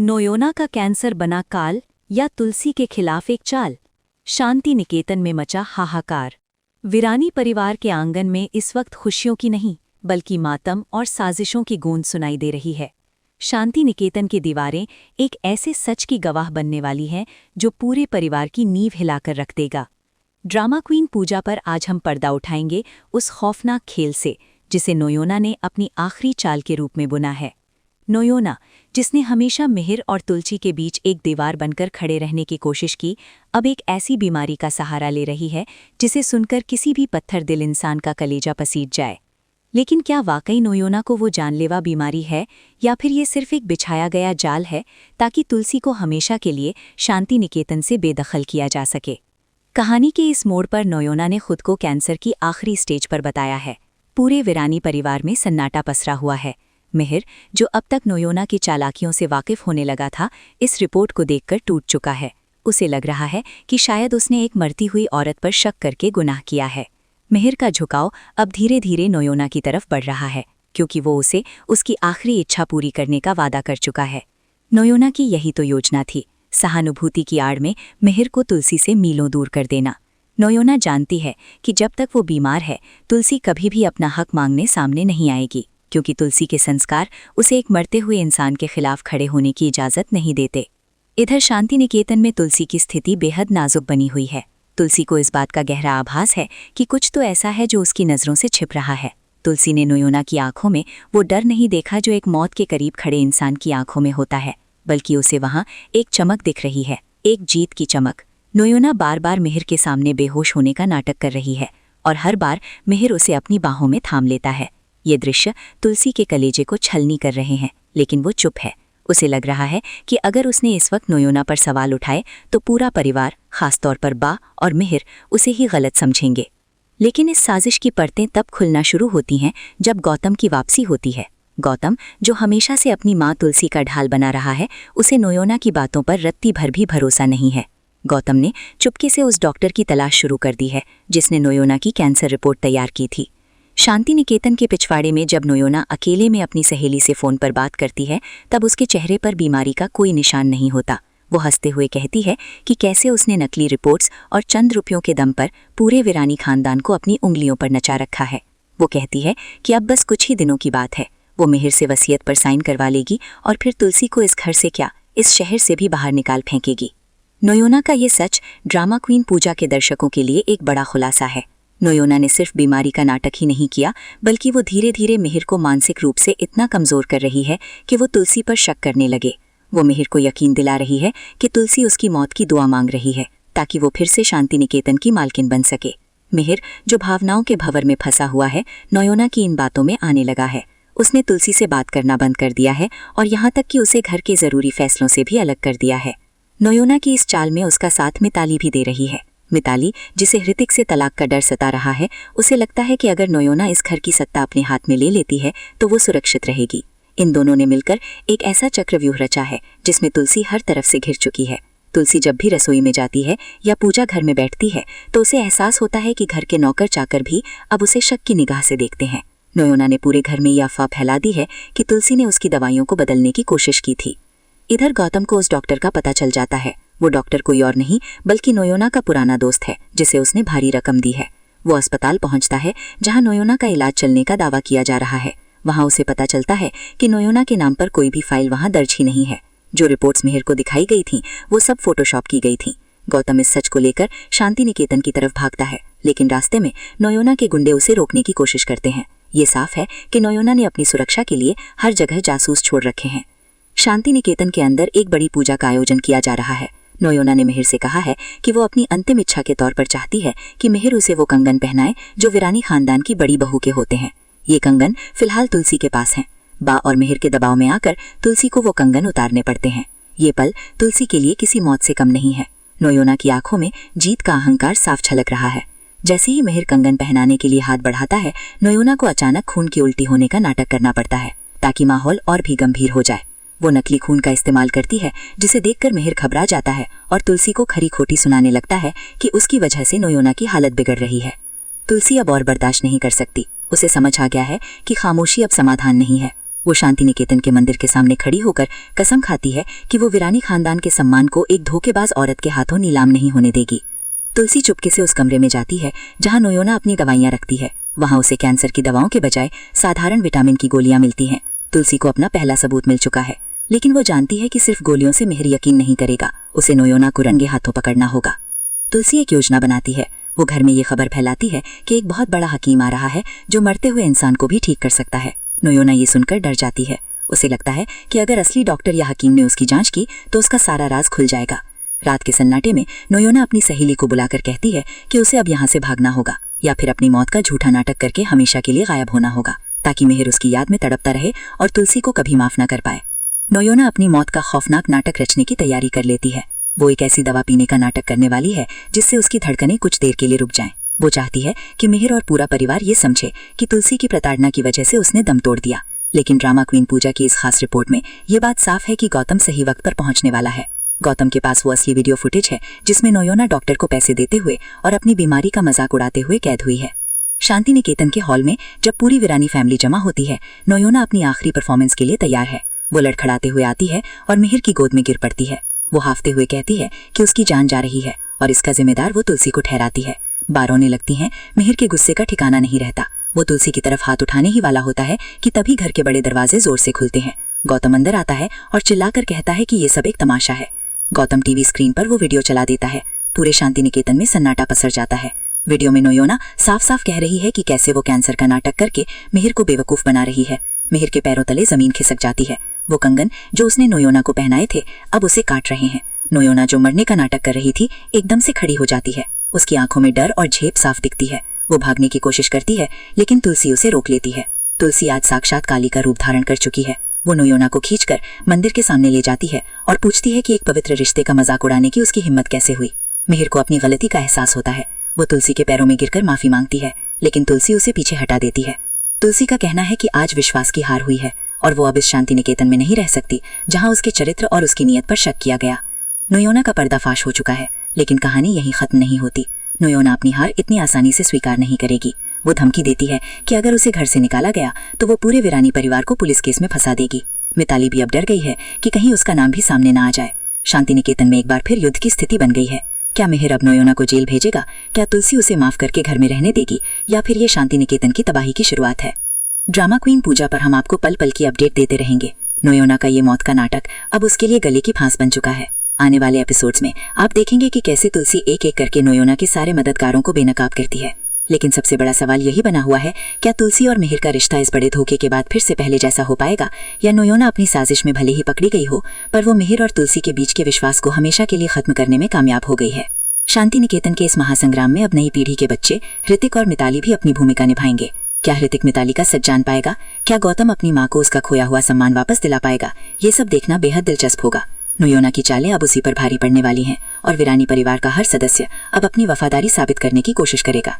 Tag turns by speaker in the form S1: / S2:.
S1: नोयोना का कैंसर बना काल या तुलसी के खिलाफ एक चाल। शांति निकेतन में मचा हाहाकार। वीरानी परिवार के आंगन में इस वक्त खुशियों की नहीं बल्कि मातम और साजिशों की गूंज सुनाई दे रही है। शांति निकेतन की दीवारें एक ऐसे सच की गवाह बनने वाली हैं जो पूरे परिवार की नींव हिलाकर रख देगा। ड्रामा क्वीन पूजा पर आज हम पर्दा उठाएंगे उस खौफनाक खेल से जिसे नोयोना ने अपनी आखिरी चाल के रूप में बुना है। नोयोना, जिसने हमेशा मिहिर और तुलसी के बीच एक दीवार बनकर खड़े रहने की कोशिश की, अब एक ऐसी बीमारी का सहारा ले रही है जिसे सुनकर किसी भी पत्थर दिल इंसान का कलेजा पसीज जाए। लेकिन क्या वाकई नोयोना को वो जानलेवा बीमारी है या फिर ये सिर्फ एक बिछाया गया जाल है ताकि तुलसी को हमेशा के लिए शांति निकेतन से बेदखल किया जा सके। कहानी के इस मोड़ पर नोयोना ने खुद को कैंसर की आखिरी स्टेज पर बताया है। पूरे वीरानी परिवार में सन्नाटा पसरा हुआ है। मिहिर, जो अब तक नोयोना की चालाकियों से वाकिफ होने लगा था, इस रिपोर्ट को देखकर टूट चुका है। उसे लग रहा है कि शायद उसने एक मरती हुई औरत पर शक करके गुनाह किया है। मिहिर का झुकाव अब धीरे धीरे नोयोना की तरफ बढ़ रहा है क्योंकि वो उसे उसकी आखिरी इच्छा पूरी करने का वादा कर चुका है। नोयोना की यही तो योजना थी, सहानुभूति की आड़ में मिहिर को तुलसी से मीलों दूर कर देना। नोयोना जानती है कि जब तक वो बीमार है तुलसी कभी भी अपना हक मांगने सामने नहीं आएगी, क्योंकि तुलसी के संस्कार उसे एक मरते हुए इंसान के खिलाफ खड़े होने की इजाज़त नहीं देते। इधर शांति निकेतन में तुलसी की स्थिति बेहद नाजुक बनी हुई है। तुलसी को इस बात का गहरा आभास है कि कुछ तो ऐसा है जो उसकी नज़रों से छिप रहा है। तुलसी ने नोयोना की आंखों में वो डर नहीं देखा जो एक मौत के करीब खड़े इंसान की आंखों में होता है, बल्कि उसे वहाँ एक चमक दिख रही है, एक जीत की चमक। नोयोना बार बार मिहिर के सामने बेहोश होने का नाटक कर रही है और हर बार मिहिर उसे अपनी बाहों में थाम लेता है। ये दृश्य तुलसी के कलेजे को छलनी कर रहे हैं, लेकिन वो चुप है। उसे लग रहा है कि अगर उसने इस वक्त नोयोना पर सवाल उठाए तो पूरा परिवार, खासतौर पर बा और मिहिर, उसे ही गलत समझेंगे। लेकिन इस साजिश की परतें तब खुलना शुरू होती हैं जब गौतम की वापसी होती है। गौतम, जो हमेशा से अपनी माँ तुलसी का ढाल बना रहा है, उसे नोयोना की बातों पर रत्ती भर भी भरोसा नहीं है। गौतम ने चुपके से उस डॉक्टर की तलाश शुरू कर दी है जिसने नोयोना की कैंसर रिपोर्ट तैयार की थी। शांति निकेतन के पिछवाड़े में जब नोयोना अकेले में अपनी सहेली से फ़ोन पर बात करती है तब उसके चेहरे पर बीमारी का कोई निशान नहीं होता। वो हंसते हुए कहती है कि कैसे उसने नकली रिपोर्ट्स और चंद रुपयों के दम पर पूरे वीरानी खानदान को अपनी उंगलियों पर नचा रखा है। वो कहती है कि अब बस कुछ ही दिनों की बात है, वो मिहिर से वसीयत पर साइन करवा लेगी और फिर तुलसी को इस घर से क्या, इस शहर से भी बाहर निकाल फेंकेगी। नोयोना का ये सच ड्रामा क्वीन पूजा के दर्शकों के लिए एक बड़ा खुलासा है। नोयोना ने सिर्फ बीमारी का नाटक ही नहीं किया, बल्कि वो धीरे धीरे मिहिर को मानसिक रूप से इतना कमज़ोर कर रही है कि वो तुलसी पर शक करने लगे। वो मिहिर को यकीन दिला रही है कि तुलसी उसकी मौत की दुआ मांग रही है ताकि वो फिर से शांति निकेतन की मालकिन बन सके। मिहिर, जो भावनाओं के भंवर में फंसा हुआ है, नोयोना की इन बातों में आने लगा है। उसने तुलसी से बात करना बंद कर दिया है और यहाँ तक कि उसे घर के ज़रूरी फैसलों से भी अलग कर दिया है। नोयोना की इस चाल में उसका साथ मिताली भी दे रही है। मिताली, जिसे हृतिक से तलाक का डर सता रहा है, उसे लगता है कि अगर नोयोना इस घर की सत्ता अपने हाथ में ले लेती है तो वो सुरक्षित रहेगी। इन दोनों ने मिलकर एक ऐसा चक्रव्यूह रचा है जिसमें तुलसी हर तरफ से घिर चुकी है। तुलसी जब भी रसोई में जाती है या पूजा घर में बैठती है तो उसे एहसास होता है कि घर के नौकर चाकर भी अब उसे शक की निगाह से देखते हैं। नोयोना ने पूरे घर में यह अफवाह फैला दी है कि तुलसी ने उसकी दवाइयों को बदलने की कोशिश की थी। इधर गौतम को उस डॉक्टर का पता चल जाता है। वो डॉक्टर कोई और नहीं बल्कि नोयोना का पुराना दोस्त है जिसे उसने भारी रकम दी है। वो अस्पताल पहुंचता है जहां नोयोना का इलाज चलने का दावा किया जा रहा है। वहां उसे पता चलता है कि नोयोना के नाम पर कोई भी फाइल वहां दर्ज ही नहीं है। जो रिपोर्ट्स मिहिर को दिखाई गई थीं वो सब फोटोशॉप की गई थीं। गौतम इस सच को लेकर शांति निकेतन की तरफ भागता है, लेकिन रास्ते में नोयोना के गुंडे उसे रोकने की कोशिश करते हैं। ये साफ है कि नोयोना ने अपनी सुरक्षा के लिए हर जगह जासूस छोड़ रखे हैं। शांति निकेतन के अंदर एक बड़ी पूजा का आयोजन किया जा रहा है। नोयोना ने मिहिर से कहा है कि वो अपनी अंतिम इच्छा के तौर पर चाहती है कि मिहिर उसे वो कंगन पहनाए जो वीरानी खानदान की बड़ी बहू के होते हैं। ये कंगन फिलहाल तुलसी के पास हैं। बा और मिहिर के दबाव में आकर तुलसी को वो कंगन उतारने पड़ते हैं। ये पल तुलसी के लिए किसी मौत से कम नहीं है। नोयोना की आंखों में जीत का अहंकार साफ झलक रहा है। जैसे ही मिहिर कंगन पहनाने के लिए हाथ बढ़ाता है, नोयोना को अचानक खून की उल्टी होने का नाटक करना पड़ता है ताकि माहौल और भी गंभीर हो जाए। वो नकली खून का इस्तेमाल करती है जिसे देखकर मिहिर घबरा जाता है और तुलसी को खरी खोटी सुनाने लगता है कि उसकी वजह से नोयोना की हालत बिगड़ रही है। तुलसी अब और बर्दाश्त नहीं कर सकती। उसे समझ आ गया है कि खामोशी अब समाधान नहीं है। वो शांति निकेतन के मंदिर के सामने खड़ी होकर कसम खाती है कि वो वीरानी खानदान के सम्मान को एक धोखेबाज औरत के हाथों नीलाम नहीं होने देगी। तुलसी चुपके से उस कमरे में जाती है जहां नोयोना अपनी दवाइयां रखती है। वहां उसे कैंसर की दवाओं के बजाय साधारण विटामिन की गोलियां मिलती हैं। तुलसी को अपना पहला सबूत मिल चुका है, लेकिन वो जानती है कि सिर्फ गोलियों से मिहिर यकीन नहीं करेगा, उसे नोयोना को रंगे हाथों पकड़ना होगा। तुलसी एक योजना बनाती है। वो घर में ये खबर फैलाती है कि एक बहुत बड़ा हकीम आ रहा है जो मरते हुए इंसान को भी ठीक कर सकता है। नोयोना ये सुनकर डर जाती है। उसे लगता है कि अगर असली डॉक्टर या हकीम ने उसकी जांच की तो उसका सारा राज खुल जाएगा। रात के सन्नाटे में नोयोना अपनी सहेली को बुलाकर कहती है कि उसे अब यहाँ से भागना होगा या फिर अपनी मौत का झूठा नाटक करके हमेशा के लिए गायब होना होगा, ताकि मिहिर उसकी याद में तड़पता रहे और तुलसी को कभी माफ न कर पाए। नोयोना अपनी मौत का खौफनाक नाटक रचने की तैयारी कर लेती है। वो एक ऐसी दवा पीने का नाटक करने वाली है जिससे उसकी धड़कनें कुछ देर के लिए रुक जाएं। वो चाहती है कि मिहिर और पूरा परिवार ये समझे कि तुलसी की प्रताड़ना की वजह से उसने दम तोड़ दिया। लेकिन ड्रामा क्वीन पूजा की इस खास रिपोर्ट में ये बात साफ है कि गौतम सही वक्त पर पहुंचने वाला है। गौतम के पास वो असली वीडियो फुटेज है जिसमें नोयोना डॉक्टर को पैसे देते हुए और अपनी बीमारी का मजाक उड़ाते हुए कैद हुई है। शांति निकेतन के हॉल में जब पूरी वीरानी फैमिली जमा होती है, नोयोना अपनी आखिरी परफॉर्मेंस के लिए तैयार है। वो लड़खड़ाते हुए आती है और मिहिर की गोद में गिर पड़ती है। वो हाफते हुए कहती है कि उसकी जान जा रही है और इसका जिम्मेदार वो तुलसी को ठहराती है। बार होने लगती हैं। मिहिर के गुस्से का ठिकाना नहीं रहता। वो तुलसी की तरफ हाथ उठाने ही वाला होता है कि तभी घर के बड़े दरवाजे जोर से खुलते हैं। गौतम अंदर आता है और चिल्लाकर कहता है कि ये सब एक तमाशा है। गौतम टीवी स्क्रीन पर वो वीडियो चला देता है। पूरे शांति निकेतन में सन्नाटा पसर जाता है। वीडियो में नोयोना साफ साफ कह रही है कि कैसे वो कैंसर का नाटक करके मिहिर को बेवकूफ बना रही है। मिहिर के पैरों तले जमीन खिसक जाती है। वो कंगन जो उसने नोयोना को पहनाए थे अब उसे काट रहे हैं। नोयोना जो मरने का नाटक कर रही थी एकदम से खड़ी हो जाती है। उसकी आंखों में डर और झेप साफ दिखती है। वो भागने की कोशिश करती है लेकिन तुलसी उसे रोक लेती है। तुलसी आज साक्षात काली का रूप धारण कर चुकी है। वो नोयोना को खींचकर मंदिर के सामने ले जाती है और पूछती है कि एक पवित्र रिश्ते का मजाक उड़ाने की उसकी हिम्मत कैसे हुई। मिहिर को अपनी गलती का एहसास होता है। वो तुलसी के पैरों में गिरकर माफी मांगती है, लेकिन तुलसी उसे पीछे हटा देती है। तुलसी का कहना है कि आज विश्वास की हार हुई है और वो अब इस शांति निकेतन में नहीं रह सकती जहां उसके चरित्र और उसकी नीयत पर शक किया गया। नोयोना का पर्दाफाश हो चुका है, लेकिन कहानी यहीं खत्म नहीं होती। नोयोना अपनी हार इतनी आसानी से स्वीकार नहीं करेगी। वो धमकी देती है कि अगर उसे घर से निकाला गया तो वो पूरे वीरानी परिवार को पुलिस केस में फंसा देगी। मिताली भी अब डर गई है कि कहीं उसका नाम भी सामने ना आ जाए। शांति निकेतन में एक बार फिर युद्ध की स्थिति बन गई है। क्या मिहिर अब नोयोना को जेल भेजेगा? क्या तुलसी उसे माफ करके घर में रहने देगी? या फिर ये शांति निकेतन की तबाही की शुरुआत है? ड्रामा क्वीन पूजा पर हम आपको पल पल की अपडेट देते रहेंगे। नोयोना का ये मौत का नाटक अब उसके लिए गले की फांस बन चुका है। आने वाले एपिसोड्स में आप देखेंगे कि कैसे तुलसी एक एक करके नोयोना के सारे मददगारों को बेनकाब करती है। लेकिन सबसे बड़ा सवाल यही बना हुआ है, क्या तुलसी और मिहिर का रिश्ता इस बड़े धोखे के बाद फिर से पहले जैसा हो पाएगा, या नोयोना अपनी साजिश में भले ही पकड़ी गई हो पर वो मिहिर और तुलसी के बीच के विश्वास को हमेशा के लिए खत्म करने में कामयाब हो गई है। शांति निकेतन के इस महासंग्राम में अब नई पीढ़ी के बच्चे ऋतिक और मिताली भी अपनी भूमिका निभाएंगे। क्या ऋतिक मिताली का सच जान पाएगा? क्या गौतम अपनी माँ को उसका खोया हुआ सम्मान वापस दिला पाएगा? ये सब देखना बेहद दिलचस्प होगा। नोयोना की चालें अब उसी पर भारी पड़ने वाली हैं और वीरानी परिवार का हर सदस्य अब अपनी वफादारी साबित करने की कोशिश करेगा।